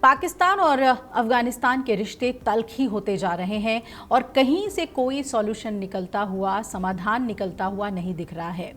पाकिस्तान और अफगानिस्तान के रिश्ते तल्खी होते जा रहे हैं और कहीं से कोई सॉल्यूशन निकलता हुआ, समाधान निकलता हुआ नहीं दिख रहा है।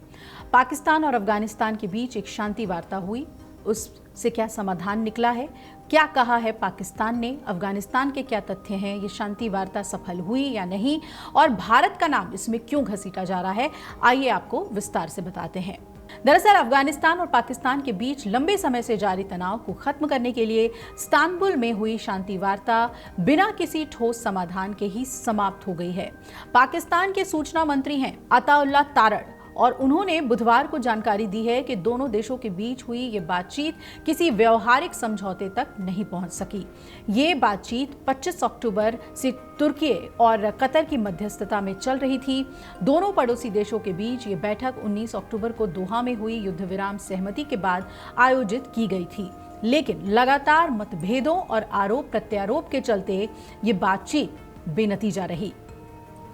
पाकिस्तान और अफगानिस्तान के बीच एक शांति वार्ता हुई, उससे क्या समाधान निकला है, क्या कहा है पाकिस्तान ने, अफगानिस्तान के क्या तथ्य हैं, ये शांति वार्ता सफल हुई या नहीं और भारत का नाम इसमें क्यों घसीटा जा रहा है, आइए आपको विस्तार से बताते हैं। दरअसल अफगानिस्तान और पाकिस्तान के बीच लंबे समय से जारी तनाव को खत्म करने के लिए इस्तांबुल में हुई शांति वार्ता बिना किसी ठोस समाधान के ही समाप्त हो गई है। पाकिस्तान के सूचना मंत्री हैं अताउल्लाह तारड़ और उन्होंने बुधवार को जानकारी दी है कि दोनों देशों के बीच हुई ये बातचीत किसी व्यवहारिक समझौते तक नहीं पहुंच सकी। ये बातचीत 25 अक्टूबर से तुर्की और कतर की मध्यस्थता में चल रही थी। दोनों पड़ोसी देशों के बीच ये बैठक 19 अक्टूबर को दोहा में हुई युद्ध विराम सहमति के बाद आयोजित की गई थी, लेकिन लगातार मतभेदों और आरोप प्रत्यारोप के चलते ये बातचीत बेनतीजा रही।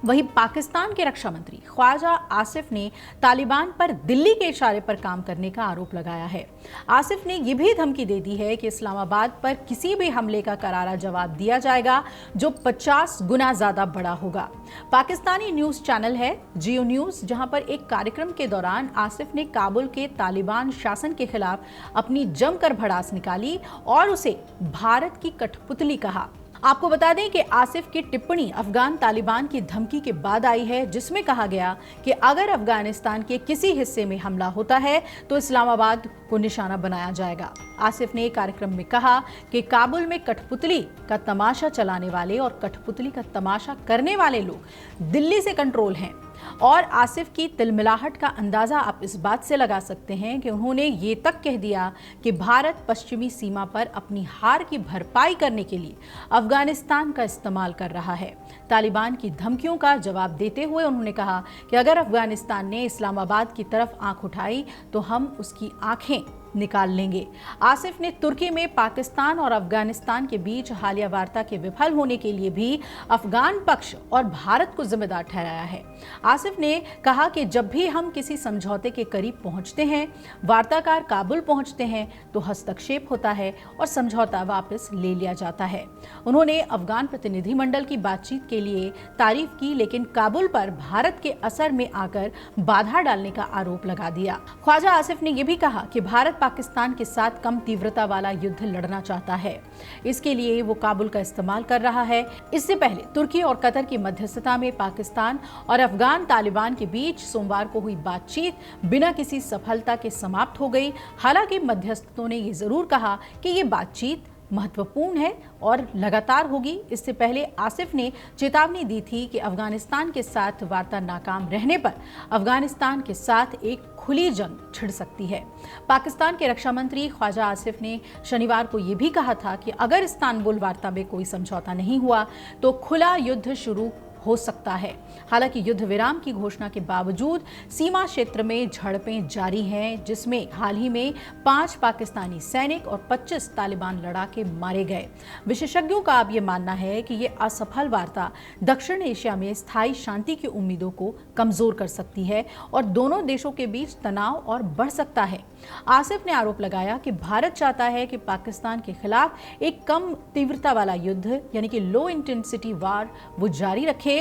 वहीं पाकिस्तान के रक्षा मंत्री ख्वाजा आसिफ ने तालिबान पर दिल्ली के इशारे पर काम करने का आरोप लगाया है। आसिफ ने यह भी धमकी दे दी है कि इस्लामाबाद पर किसी भी हमले का करारा जवाब दिया जाएगा जो 50 गुना ज्यादा बड़ा होगा। पाकिस्तानी न्यूज चैनल है जियो न्यूज, जहां पर एक कार्यक्रम के दौरान आसिफ ने काबुल के तालिबान शासन के खिलाफ अपनी जमकर भड़ास निकाली और उसे भारत की कठपुतली कहा। आपको बता दें कि आसिफ की टिप्पणी अफगान तालिबान की धमकी के बाद आई है, जिसमें कहा गया कि अगर अफगानिस्तान के किसी हिस्से में हमला होता है तो इस्लामाबाद को निशाना बनाया जाएगा। आसिफ ने कार्यक्रम में कहा कि काबुल में कठपुतली का तमाशा चलाने वाले और कठपुतली का तमाशा करने वाले लोग दिल्ली से कंट्रोल हैं। और आसिफ की तिलमिलाहट का अंदाजा आप इस बात से लगा सकते हैं कि उन्होंने ये तक कह दिया कि भारत पश्चिमी सीमा पर अपनी हार की भरपाई करने के लिए अफगानिस्तान का इस्तेमाल कर रहा है। तालिबान की धमकियों का जवाब देते हुए उन्होंने कहा कि अगर अफगानिस्तान ने इस्लामाबाद की तरफ आंख उठाई तो हम उसकी आंखें निकाल लेंगे। आसिफ ने तुर्की में पाकिस्तान और अफगानिस्तान के बीच हालिया वार्ता के विफल होने के लिए भी अफगान पक्ष और भारत को जिम्मेदार ठहराया है। आसिफ ने कहा कि जब भी हम किसी समझौते के करीब पहुंचते हैं, वार्ताकार काबुल पहुंचते हैं, तो हस्तक्षेप होता है और समझौता वापस ले लिया जाता है। उन्होंने अफगान प्रतिनिधिमंडल की बातचीत के लिए तारीफ की, लेकिन काबुल पर भारत के असर में आकर बाधा डालने का आरोप लगा दिया। ख्वाजा आसिफ ने यह भी कहा कि भारत पाकिस्तान के साथ कम तीव्रता वाला युद्ध लड़ना चाहता है, इसके लिए वो काबुल का इस्तेमाल कर रहा है। इससे पहले तुर्की और कतर की मध्यस्थता में पाकिस्तान और अफगान तालिबान के बीच सोमवार को हुई बातचीत बिना किसी सफलता के समाप्त हो गई। हालांकि मध्यस्थों ने ये जरूर कहा कि ये बातचीत महत्वपूर्ण है और लगातार होगी। इससे पहले आसिफ ने चेतावनी दी थी कि अफगानिस्तान के साथ वार्ता नाकाम रहने पर अफगानिस्तान के साथ एक खुली जंग छिड़ सकती है। पाकिस्तान के रक्षा मंत्री ख्वाजा आसिफ ने शनिवार को यह भी कहा था कि अगर इस्तांबुल वार्ता में कोई समझौता नहीं हुआ तो खुला युद्ध शुरू हो सकता है। हालांकि युद्ध विराम की घोषणा के बावजूद सीमा क्षेत्र में झड़पें जारी हैं, जिसमें हाल ही में 5 पाकिस्तानी सैनिक और 25 तालिबान लड़ाके मारे गए। विशेषज्ञों का अब ये मानना है कि ये असफल वार्ता दक्षिण एशिया में स्थायी शांति की उम्मीदों को कमजोर कर सकती है और दोनों देशों के बीच तनाव और बढ़ सकता है। आसिफ ने आरोप लगाया कि भारत चाहता है कि पाकिस्तान के खिलाफ एक कम तीव्रता वाला युद्ध यानी कि लो इंटेंसिटी वार वो जारी रखे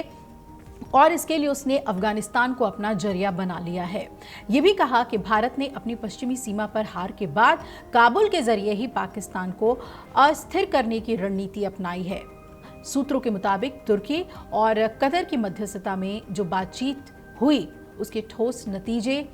और इसके लिए उसने अफगानिस्तान को अपना जरिया बना लिया है। ये भी कहा कि भारत ने अपनी पश्चिमी सीमा पर हार के बाद काबुल के जरिए ही पाकिस्तान को अस्थिर करने की रणनीति अपनाई है। सूत्रों के मुताबिक तुर्की और कतर की मध्यस्थता में जो बातचीत हुई उसके ठोस नतीजे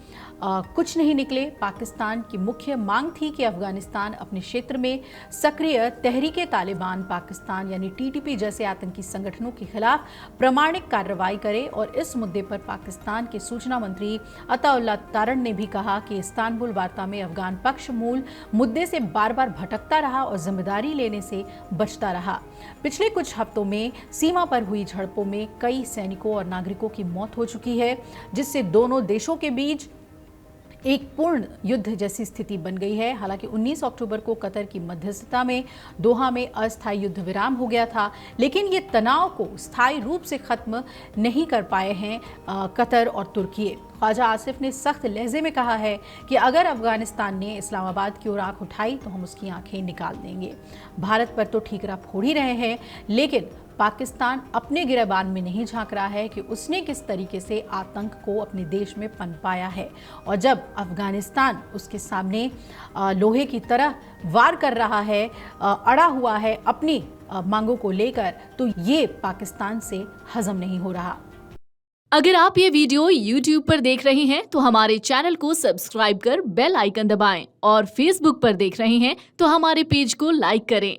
कुछ नहीं निकले। पाकिस्तान की मुख्य मांग थी कि अफगानिस्तान अपने क्षेत्र में सक्रिय तहरीके तालिबान पाकिस्तान यानी टीटीपी जैसे आतंकी संगठनों के खिलाफ प्रामाणिक कार्रवाई करे और इस मुद्दे पर पाकिस्तान के सूचना मंत्री अताउल्लाह तारड़ ने भी कहा कि इस्तांबुल वार्ता में अफगान पक्ष मूल मुद्दे से बार बार भटकता रहा और जिम्मेदारी लेने से बचता रहा। पिछले कुछ हफ्तों में सीमा पर हुई झड़पों में कई सैनिकों और नागरिकों की मौत हो चुकी है, जिससे दोनों देशों के बीच एक पूर्ण युद्ध जैसी स्थिति बन गई है। हालांकि 19 अक्टूबर को कतर की मध्यस्थता में दोहा में अस्थायी युद्ध विराम हो गया था, लेकिन ये तनाव को स्थायी रूप से खत्म नहीं कर पाए हैं कतर और तुर्की। ख्वाजा आसिफ ने सख्त लहजे में कहा है कि अगर अफगानिस्तान ने इस्लामाबाद की ओर आंख उठाई तो हम उसकी आंखें निकाल देंगे। भारत पर तो ठीकरा फोड़ ही रहे हैं, लेकिन पाकिस्तान अपने गिरेबान में नहीं झांक रहा है कि उसने किस तरीके से आतंक को अपने देश में पनपाया है। और जब अफगानिस्तान उसके सामने लोहे की तरह वार कर रहा है, अड़ा हुआ है अपनी मांगों को लेकर, तो ये पाकिस्तान से हजम नहीं हो रहा। अगर आप ये वीडियो YouTube पर देख रहे हैं तो हमारे चैनल को सब्सक्राइब कर बेल आइकन दबाएं और Facebook पर देख रहे हैं तो हमारे पेज को लाइक करें।